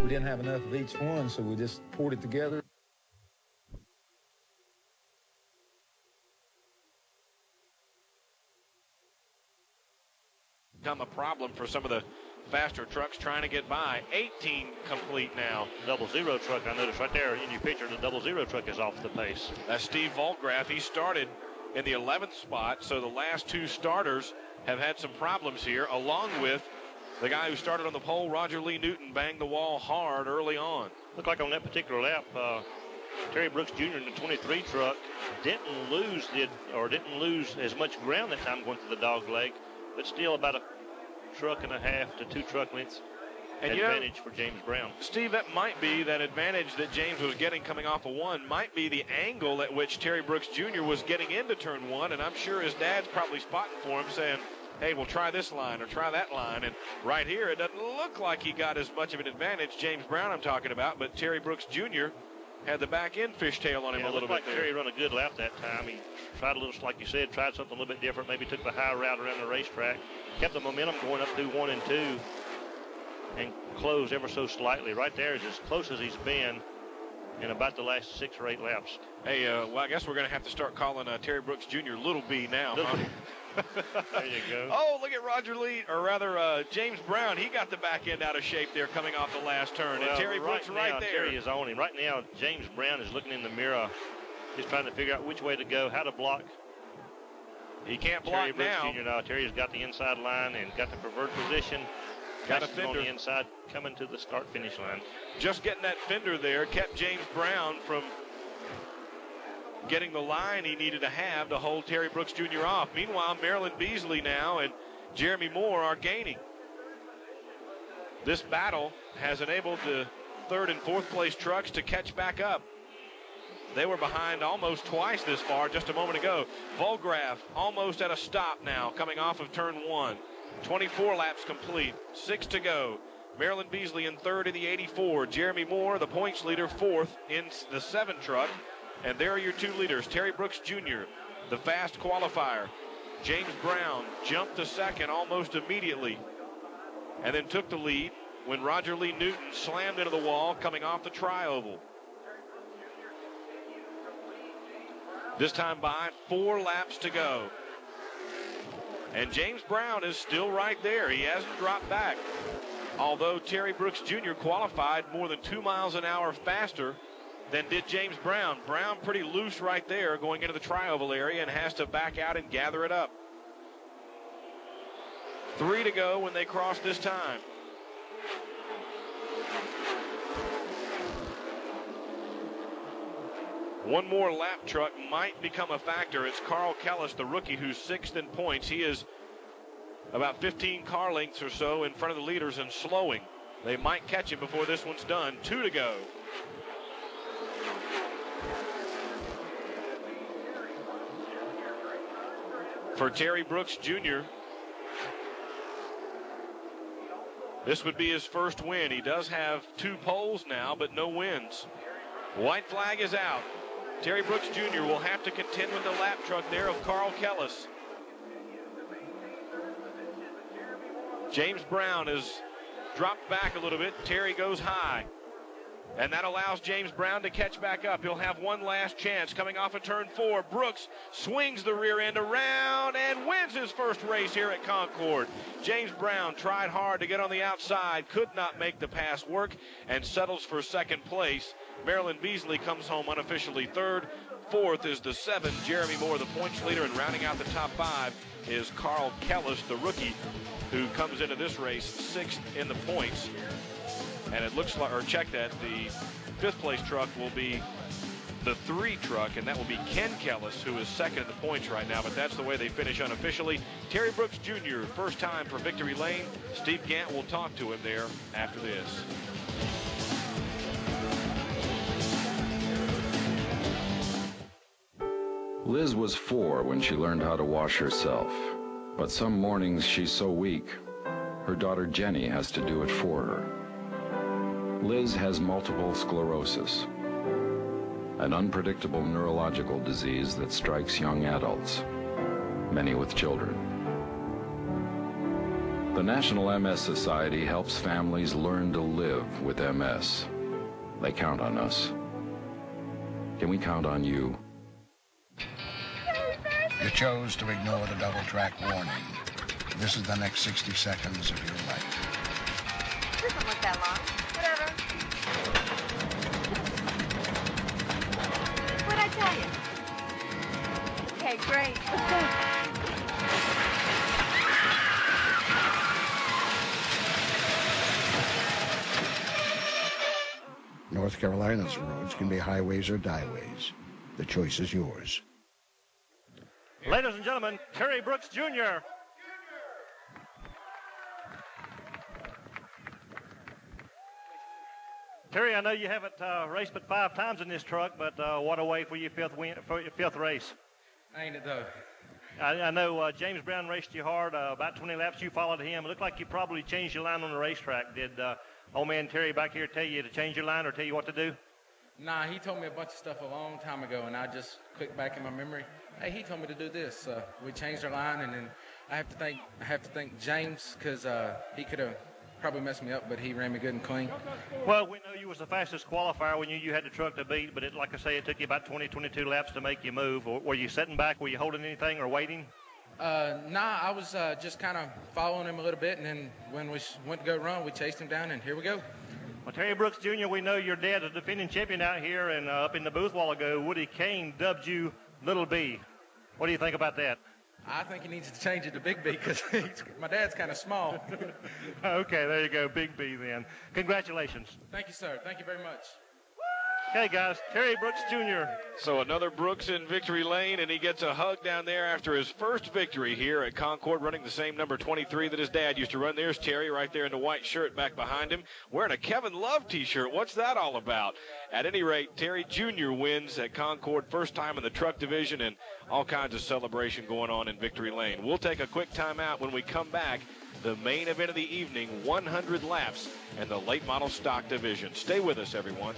We didn't have enough of each one, so we just poured it together. Become a problem for some of the faster trucks trying to get by. 18 complete now. 00 truck, I noticed right there in your picture, the 00 truck is off the pace. That's Steve Volgraff. He started in the 11th spot, so the last two starters have had some problems here, along with the guy who started on the pole, Roger Lee Newton, banged the wall hard early on. Looked like on that particular lap, Terry Brooks Jr. in the 23 truck didn't lose as much ground that time going through the dog leg, but still about a truck and a half to 2 truck lengths advantage for James Brown. Steve, that might be that advantage that James was getting coming off of 1, might be the angle at which Terry Brooks Jr. was getting into turn 1, and I'm sure his dad's probably spotting for him saying, hey, we'll try this line or try that line. And right here, it doesn't look like he got as much of an advantage, James Brown I'm talking about, but Terry Brooks Jr. had the back end fishtail on him a little bit there. Terry run a good lap that time. He tried a little, like you said, tried something a little bit different, maybe took the high route around the racetrack, kept the momentum going up through 1 and 2, and closed ever so slightly. Right there is as close as he's been in about the last 6 or 8 laps. Hey, well, I guess we're going to have to start calling Terry Brooks Jr. Little B now, huh? There you go. Oh, look at Roger Lee, or rather James Brown. He got the back end out of shape there coming off the last turn. Well, and Terry Brooks right there. Terry is on him. Right now, James Brown is looking in the mirror. He's trying to figure out which way to go, how to block. He can't block Terry now. Brooks Jr. Terry's got the inside line and got the preferred position. Got a fender on the inside, coming to the start-finish line. Just getting that fender there kept James Brown from getting the line he needed to have to hold Terry Brooks Jr. off. Meanwhile, Marilyn Beasley now and Jeremy Moore are gaining. This battle has enabled the 3rd and 4th place trucks to catch back up. They were behind almost twice this far just a moment ago. Volgraff almost at a stop now, coming off of turn 1. 24 laps complete, 6 to go. Marilyn Beasley in 3rd in the 84. Jeremy Moore, the points leader, 4th in the 7 truck. And there are your 2 leaders. Terry Brooks Jr., the fast qualifier. James Brown jumped to 2nd almost immediately and then took the lead when Roger Lee Newton slammed into the wall coming off the tri-oval. This time by 4 laps to go. And James Brown is still right there. He hasn't dropped back. Although Terry Brooks Jr. qualified more than 2 miles an hour faster than did James Brown. Brown pretty loose right there going into the tri-oval area and has to back out and gather it up. 3 to go when they cross this time. One more lap truck might become a factor. It's Carl Kellis, the rookie, who's 6th in points. He is about 15 car lengths or so in front of the leaders and slowing. They might catch him before this one's done. 2 to go. For Terry Brooks Jr., this would be his first win. He does have 2 poles now, but no wins. White flag is out. Terry Brooks Jr. will have to contend with the lap truck there of Carl Kellis. James Brown has dropped back a little bit. Terry goes high. And that allows James Brown to catch back up. He'll have one last chance coming off of turn 4. Brooks swings the rear end around and wins his first race here at Concord. James Brown tried hard to get on the outside, could not make the pass work, and settles for 2nd place. Marilyn Beasley comes home unofficially 3rd. 4th is the 7, Jeremy Moore, the points leader, and rounding out the top 5 is Carl Kellis, the rookie, who comes into this race 6th in the points. And it looks like, or check that, the 5th place truck will be the 3 truck, and that will be Ken Kellis, who is 2nd in the points right now, but that's the way they finish unofficially. Terry Brooks Jr., first time for Victory Lane. Steve Gant will talk to him there after this. Liz was 4 when she learned how to wash herself, but some mornings she's so weak, her daughter Jenny has to do it for her. Liz has multiple sclerosis, an unpredictable neurological disease that strikes young adults, many with children. The National MS Society helps families learn to live with MS. They count on us. Can we count on you? You chose to ignore the double track warning. This is the next 60 seconds of your life. Doesn't look that long. Whatever. What'd I tell you? Okay, great. Let's go. North Carolina's roads can be highways or dieways. The choice is yours. Ladies and gentlemen, Terry Brooks Jr. Terry, I know you haven't raced but 5 times in this truck, but what a way for your fifth race. Ain't it though? I know James Brown raced you hard. About 20 laps, you followed him. It looked like you probably changed your line on the racetrack. Did old man Terry back here tell you to change your line or tell you what to do? Nah, he told me a bunch of stuff a long time ago, and I just clicked back in my memory. Hey, he told me to do this. We changed our line, and then I have to thank James because he could have probably messed me up, but he ran me good and clean. Well, we know you was the fastest qualifier. We knew you had the truck to beat, but like I say, it took you about 20, 22 laps to make you move. Were you sitting back? Were you holding anything or waiting? Nah, I was just kind of following him a little bit, and then when we went to go run, we chased him down, and here we go. Well, Terry Brooks Jr., we know your dad's a defending champion out here, and up in the booth a while ago, Woody Kane dubbed you Little B. What do you think about that? I think he needs to change it to Big B because my dad's kind of small. Okay, there you go, Big B then. Congratulations. Thank you, sir. Thank you very much. Okay, guys, Terry Brooks Jr. So another Brooks in victory lane, and he gets a hug down there after his first victory here at Concord, running the same number 23 that his dad used to run. There's Terry right there in the white shirt back behind him, wearing a Kevin Love t-shirt. What's that all about? At any rate, Terry Jr. wins at Concord, first time in the truck division, and all kinds of celebration going on in victory lane. We'll take a quick timeout. When we come back, the main event of the evening, 100 laps in the late model stock division. Stay with us, everyone.